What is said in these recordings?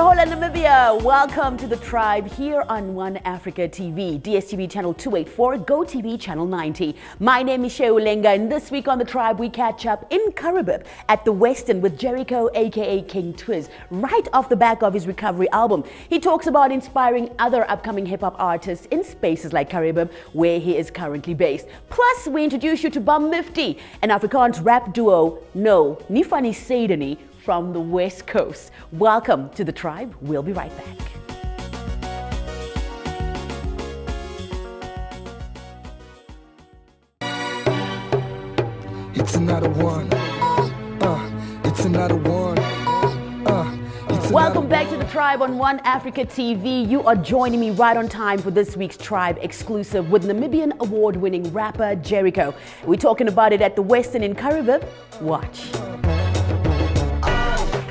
Hola Namibia, welcome to the tribe here on One Africa TV, DSTV channel 284, GoTV channel 90. My name is Shea Ulenga, and this week on the tribe we catch up in Karibib at the Western with Jericho aka King Twizz, right off the back of his recovery album. He talks about inspiring other upcoming hip hop artists in spaces like Karibib, where he is currently based. Plus, we introduce you to Bam Mifty, an Afrikaans rap duo, No Nifani Saidani, from the West Coast. Welcome to the tribe. We'll be right back. It's another one. It's another one. Welcome back to the tribe on One Africa TV. You are joining me right on time for this week's tribe exclusive with Namibian award-winning rapper Jericho. We're talking about it at the Western in Karibib. Watch.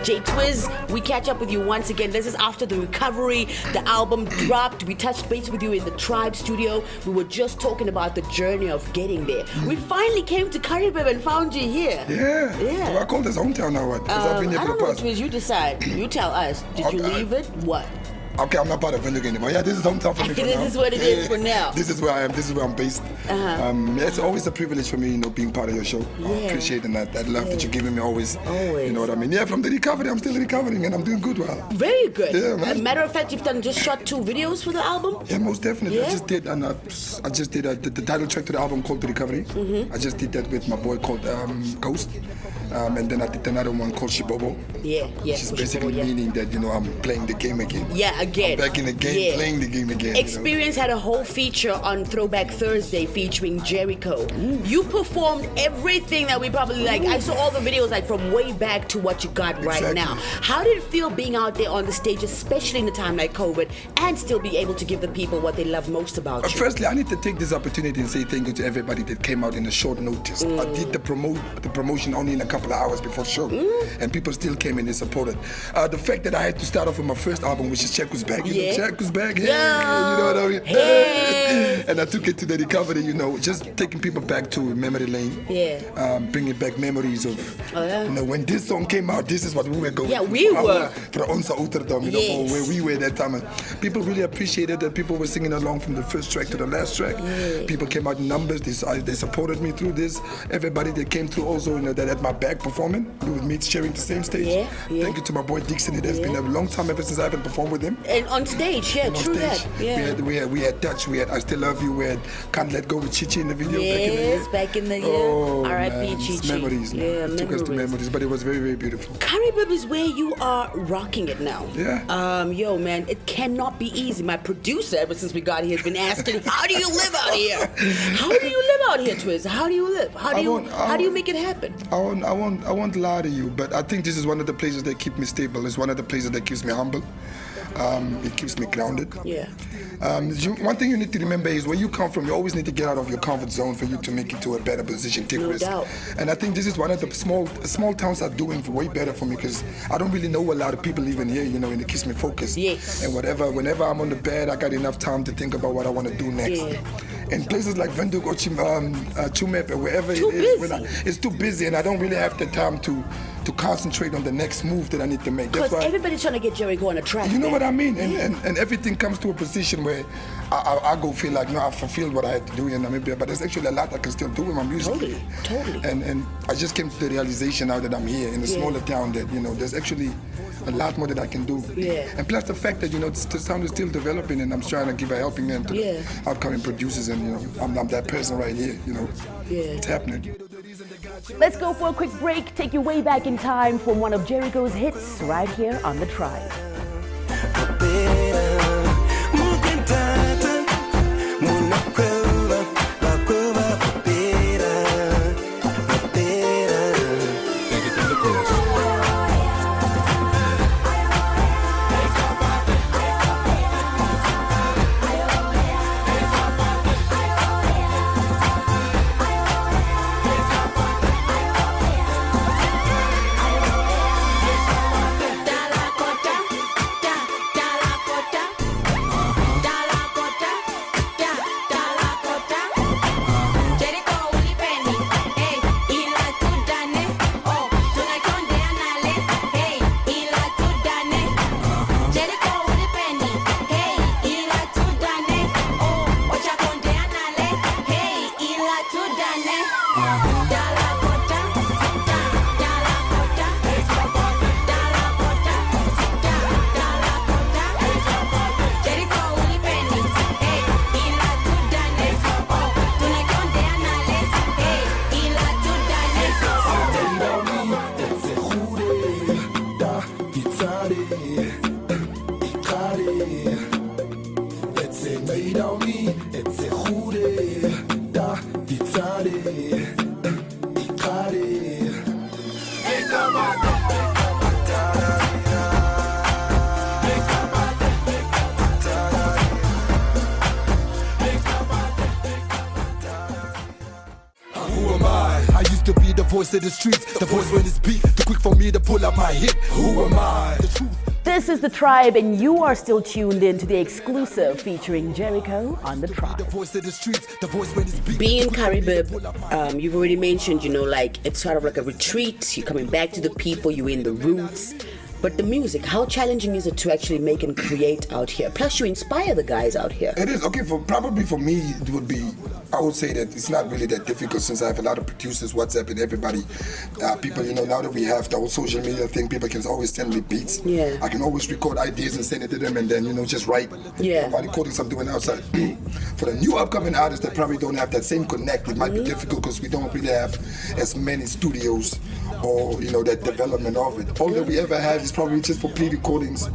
J Twizz, we catch up with you once again. This is after the recovery. The album dropped. We touched base with you in the Tribe studio. We were just talking about the journey of getting there. We finally came to Karibib and found you here. Yeah. So I call this hometown now, what? Because I've been here I for don't the know, past. Twizz, you decide. You tell us. Did you leave it? What? Okay, I'm not part of Vinduk anymore. Yeah, this is hometown for me for This now. is what it is for now. This is where I am. This is where I'm based. It's always a privilege for me, being part of your show. I appreciate that love that you're giving me always. You know what I mean? Yeah, from the recovery, I'm still recovering and I'm doing good. Well. Very good. Yeah, man. As a matter of fact, you've just shot 2 videos for the album? Yeah, most definitely. Yeah? I just did, and I just did the title track to the album called The Recovery. I just did that with my boy called Ghost. And then I did another one called Shibobo. Yeah. Which is basically meaning that, I'm playing the game again. Yeah, again. I'm back in the game, playing the game again. Experience had a whole feature on Throwback Thursday featuring Jericho. You performed everything that we probably like. I saw all the videos from way back to what you got right now. How did it feel being out there on the stage, especially in a time like COVID, and still be able to give the people what they love most about you? Firstly, I need to take this opportunity and say thank you to everybody that came out in a short notice. I did the promotion only in a couple of hours before the show, and people still came and they supported. The fact that I had to start off with my first album, which is Check Who's Back. Check Who's Back, you know what I mean? Hey. And I took it to the recovery, just taking people back to memory lane. Bringing back memories of, when this song came out, this is what we were going through. We were. For onze Ouderdom, for where we were that time. And people really appreciated that people were singing along from the first track to the last track. People came out in numbers, they supported me through this. Everybody that came through also, that had my back performing, with me sharing the same stage. Thank you to my boy Dixon. It has been a long time ever since I haven't performed with him. And on stage, true that. We had Touch, we had I Still Love You, we had Can't Let Go with Chichi in the video back in the year. Oh, R.I.P. Chichi. Memories, man. Yeah, It took us to memories, but it was very, very beautiful. Karibib is where you are rocking it now. Yeah. Man, it cannot be easy. My producer, ever since we got here, has been asking, how do you live out here? How do you live out here, Twizz? How do you live? How do you make it happen? I won't lie to you, but I think this is one of the places that keep me stable. It's one of the places that keeps me humble. It keeps me grounded. One thing you need to remember is where you come from, you always need to get out of your comfort zone for you to make it to a better position, take risk. Doubt. And I think this is one of the small towns are doing way better for me because I don't really know a lot of people even here, and it keeps me focused. And whenever I'm on the bed, I got enough time to think about what I want to do next. In places like Vinduk or Chumep or wherever it is, it's too busy and I don't really have the time to concentrate on the next move that I need to make. Because everybody's trying to get Jericho on a track. You know what I mean? And everything comes to a position where I go feel like, I fulfilled what I had to do in Namibia, but there's actually a lot I can still do with my music. Totally. And I just came to the realization now that I'm here in a smaller town that, there's actually a lot more that I can do. And plus the fact that, the sound is still developing and I'm trying to give a helping hand to the upcoming producers and, I'm that person right here, It's happening. Let's go for a quick break, take you way back in time for one of Jericho's hits right here on The Tribe. Voice of the streets, the voice when it's beat, too quick for me to pull up my hit. Who am I? The truth. This is The Tribe, and you are still tuned in to the exclusive featuring Jericho on The Tribe. The voice of the streets, the voice when it's beat. Being in Karibib, you've already mentioned, like it's sort of like a retreat. You're coming back to the people, you're in the roots. But the music, how challenging is it to actually make and create out here? Plus, you inspire the guys out here. It is. Okay, probably for me, it would be, I would say that it's not really that difficult since I have a lot of producers, WhatsApp, and everybody. People, now that we have the whole social media thing, people can always send me beats. Yeah. I can always record ideas and send it to them and then, just write. Yeah. By recording something when outside. For the new upcoming artists that probably don't have that same connect, it might be difficult because we don't really have as many studios or, that development of it. All that we ever have is probably just for pre-recordings.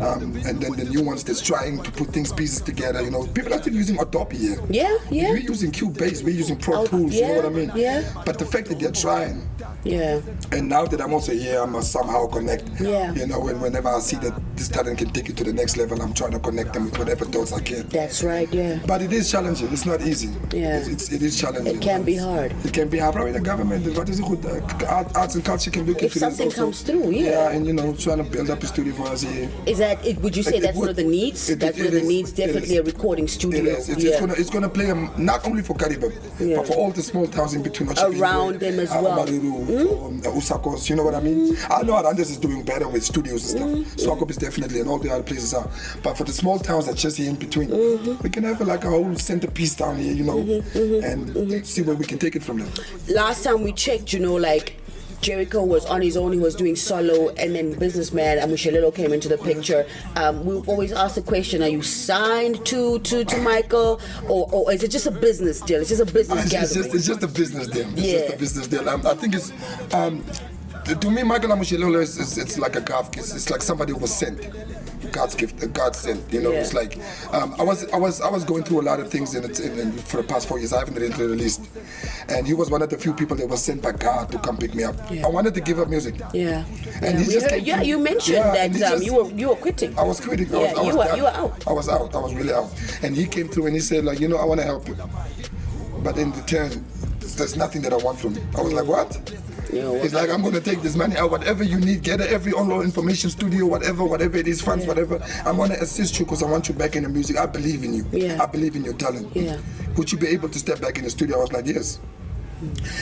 And then the new ones that's trying to put pieces together, people are still using Adobe here. Yeah. We're using Cubase, we're using Pro Tools, you know what I mean? Yeah. But the fact that they're trying. Yeah. And now that I'm also here, I must somehow connect. Yeah. Whenever I see that this talent can take it to the next level, I'm trying to connect them with whatever thoughts I can. That's right, yeah. But it is challenging, it's not easy. Yeah. It is challenging. It can be hard. It can be hard. Probably the government, what is it good? Arts and culture can look If into this something also. comes through, yeah. Yeah, and trying to build up a studio for us here. Is that it? Would you say that's one of the needs? That's one of the needs, definitely a recording studio. It is. It's gonna play not only for Karibib, but for all the small towns in between. Around them as well. Maruru, Usakos, you know what I mean? I know Arandes is doing better with studios and stuff. Swakop is definitely, and all the other places are. But for the small towns that's just here in between, we can have like a whole centerpiece down here, and see where we can take it from there. Last time we checked, Jericho was on his own, he was doing solo, and then Businessman and Mushelelo came into the picture. We always ask the question, are you signed to Michael, or is it just a business deal? It's just a business gathering? It's just a business deal. Just a business deal. I think it's, to me, Michael and Mushelelo it's like a God gift. It's like somebody who was sent. God's gift, God sent. It's like I was going through a lot of things for the past 4 years. I haven't really released, and he was one of the few people that was sent by God to come pick me up. I wanted to give up music. Yeah. And he just came through. You mentioned that you were quitting. I was quitting. You were out. I was out. I was really out. And he came through and he said, I want to help you, but in return, there's nothing that I want from you. I was like, what? It's like, I'm going to take this money out, whatever you need, get every online information studio, whatever it is, funds, whatever. I'm going to assist you because I want you back in the music. I believe in you. Yeah. I believe in your talent. Yeah. Would you be able to step back in the studio? I was like, yes.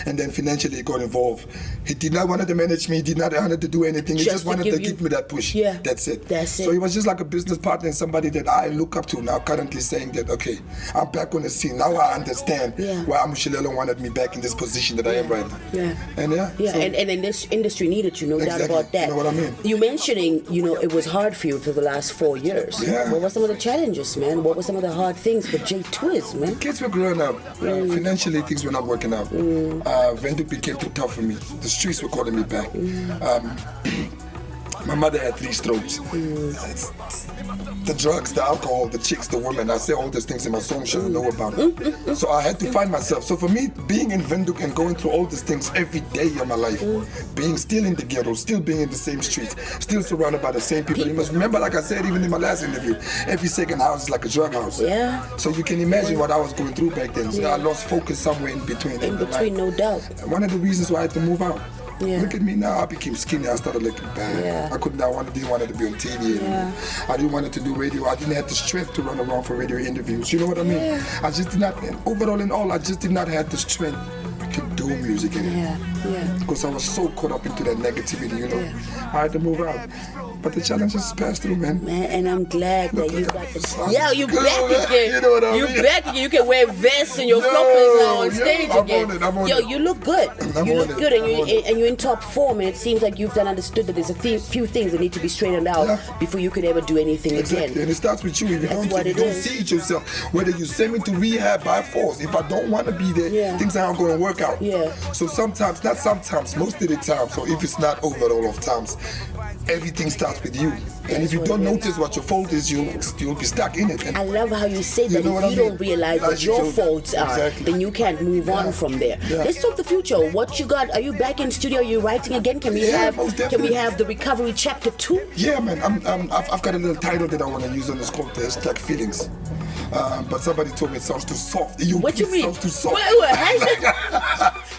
And then financially he got involved. He did not want to manage me, he did not want to do anything. He just wanted to give me that push. Yeah. That's it. That's it. So he was just like a business partner and somebody that I look up to now, currently saying that, okay, I'm back on the scene. Now I understand why Amushilelo wanted me back in this position that I am right now. Yeah. And and then this industry needed you, no doubt about that. You know what I mean? You mentioning, it was hard for you for the last 4 years. Yeah. What were some of the challenges, man? What were some of the hard things for J Twizz, man? Kids were growing up. Financially, things were not working out. Windhoek became too tough for me. The streets were calling me back. My mother had 3 strokes. The drugs, the alcohol, the chicks, the women. I say all those things in my song, should know about it. So I had to find myself. So for me, being in Windhoek and going through all these things every day of my life, being still in the ghetto, still being in the same streets, still surrounded by the same people. You must remember, like I said, even in my last interview, every second house is like a drug house. Yeah. So you can imagine what I was going through back then. So I lost focus somewhere in between. In between, no doubt. One of the reasons why I had to move out. Yeah. Look at me now, I became skinny, I started looking bad. Yeah. I didn't want to be on TV anymore. I didn't want to do radio. I didn't have the strength to run around for radio interviews. You know what I mean? Yeah. I just did not, overall in all, I just did not have the strength to do music anymore. Yeah. Because I was so caught up into that negativity, I had to move out. but the challenges is passed through, man. Man, and I'm glad that you got the. Son, Yeah, you come back on, man. again. You know what I You mean? back again. You can wear vests and your Yo, floppers now on yeah, stage I'm again. on it, I'm on Yo, it. you look good. I'm You on look it, good, and I'm on it. you're in top form. And it seems like you've done understood that there's a few things that need to be straightened out Yeah. before you could ever do anything Exactly, again. and it starts with you. If you That's don't, what if it you don't is. see it yourself, whether you send me to rehab by force, if I don't want to be there, Yeah. things aren't going to work out. Yeah. So sometimes, not sometimes, most of the time. So if it's not overall of times, everything starts with you. And if you what don't it is. notice what your fault is, you'll be stuck in it. And I love how you say that know what if I you mean? don't realize what Like your you faults are, exactly. then you can't move on from there. Yeah. Let's talk the future. What you got? Are you back in studio? Are you writing again? Can we Yeah, most have definitely. the recovery chapter 2? yeah, man, I've got a little title that I want to use on this called the hashtag feelings. But somebody told me it sounds too soft. What you it mean? sounds too soft.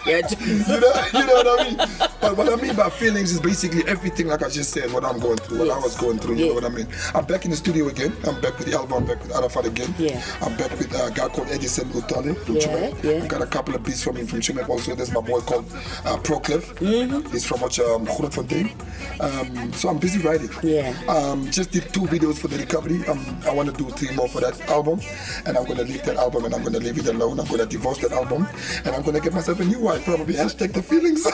Yeah, you know what I mean? But what I mean by feelings is basically everything, like I just said, what I'm going through, what I was going through, you know what I mean? I'm back in the studio again. I'm back with the album, I'm back with Arafat again. Yeah. I'm back with a guy called Edison Utale from Yeah, Chile. yeah. I got a couple of beats from him from Chile also. There's my boy called Procliff. He's from Grootfontein. So I'm busy writing. Yeah. Just did 2 videos for the recovery. I want to do 3 more for that album. And I'm going to leave that album and I'm going to leave it alone. I'm going to divorce that album. And I'm going to get myself a new wife, probably hashtag the feelings.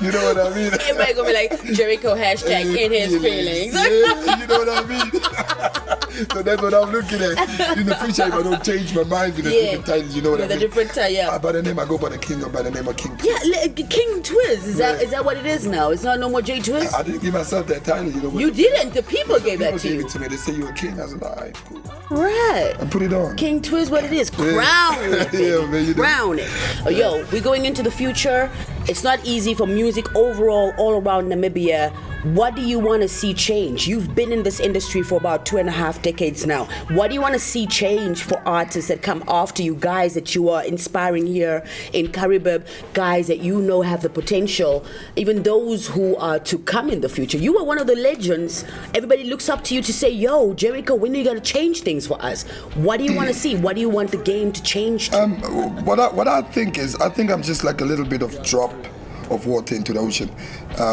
You know what I mean? Everybody gonna be like Jericho hashtag in his feelings. Yeah, you know what I mean? So that's what I'm looking at. In the future, if I don't change my mind with a different title, you know what I With a mean? different title, yeah. By the name, I go by the King or by the name of King Twizz. Yeah, King Twizz. Is that what it is now? It's not no more J Twizz. I didn't give myself that title, you know. You didn't. The people gave that People to gave you. it to me. They say you're a king. I said, all right, cool. Right. I put it on. King Twizz, what it is? Crown it, baby. Yeah, man, you know. Crown it. Yo, we're going into the future. It's not easy for music overall, all around Namibia. What do you want to see change? You've been in this industry for about 2.5 decades now. What do you want to see change for artists that come after you, guys that you are inspiring here in Karibib, guys that you know have the potential, even those who are to come in the future? You are one of the legends. Everybody looks up to you to say, yo, Jericho, when are you going to change things for us? What do you want to see? What do you want the game to change to? What I think is, I think I'm just like a little bit of drop of water into the ocean.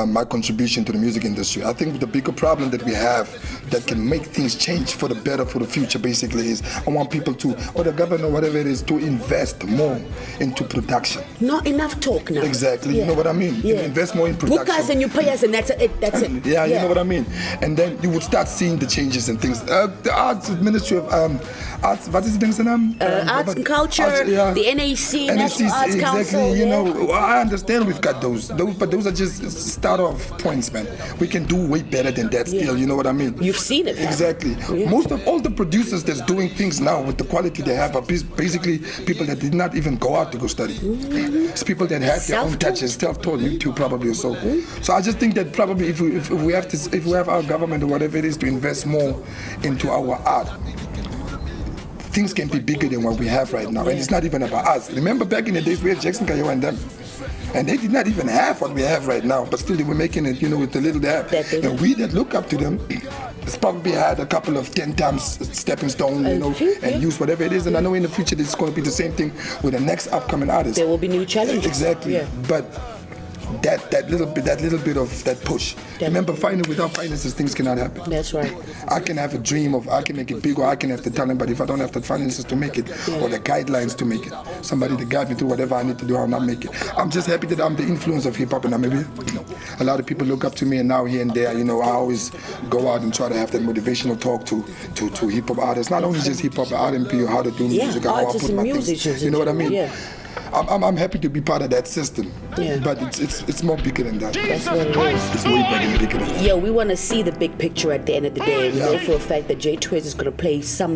My contribution to the music industry. I think the bigger problem that we have that can make things change for the better for the future basically is I want people to, or the government or whatever it is, to invest more into production. Not enough talk now. Exactly, you know what I mean? Yeah. Invest more in production. Book us and you pay us and that's it. That's it. Yeah, you know what I mean? And then you would start seeing the changes and things. The Arts Ministry of Arts, what is the name? Arts and Culture, the NAC, National Arts exactly, Council. you know, I understand we've got those, but those are just start off points, man. We can do way better than that still, you know what I mean? You've seen it. Exactly. Yeah. Most of all the producers that's doing things now with the quality they have are basically people that did not even go out to go study. It's people that have their own touches, self-taught, YouTube probably or so. So I just think that probably if we have our government or whatever it is to invest more into our art, things can be bigger than what we have right now. And it's not even about us. Remember back in the days we had Jackson Kayo and them. And they did not even have what we have right now, but still they were making it, you know, with the little they have. And we that look up to them, it's probably had a couple of 10 times stepping stone, you know, and use whatever it is. And I know in the future it's going to be the same thing with the next upcoming artist. There will be new challenges. Exactly. Yeah. But that little bit of that push. Remember, without finances, things cannot happen. That's right. I can have a dream of I can make it big or I can have the talent, but if I don't have the finances to make it or the guidelines to make it, somebody to guide me through whatever I need to do, I'll not make it. I'm just happy that I'm the influence of hip hop in Namibia. A lot of people look up to me, and now here and there, you know, I always go out and try to have that motivational talk to hip hop artists, not only just hip hop, but R&B, how to do music, how I artists put and my musicians. things. You know what I mean? Yeah. I'm happy to be part of that system, but it's more bigger than that. That's what it is. It's way bigger than that. Yo, we want to see the big picture at the end of the day. We know for a fact that J Twizz is going to play some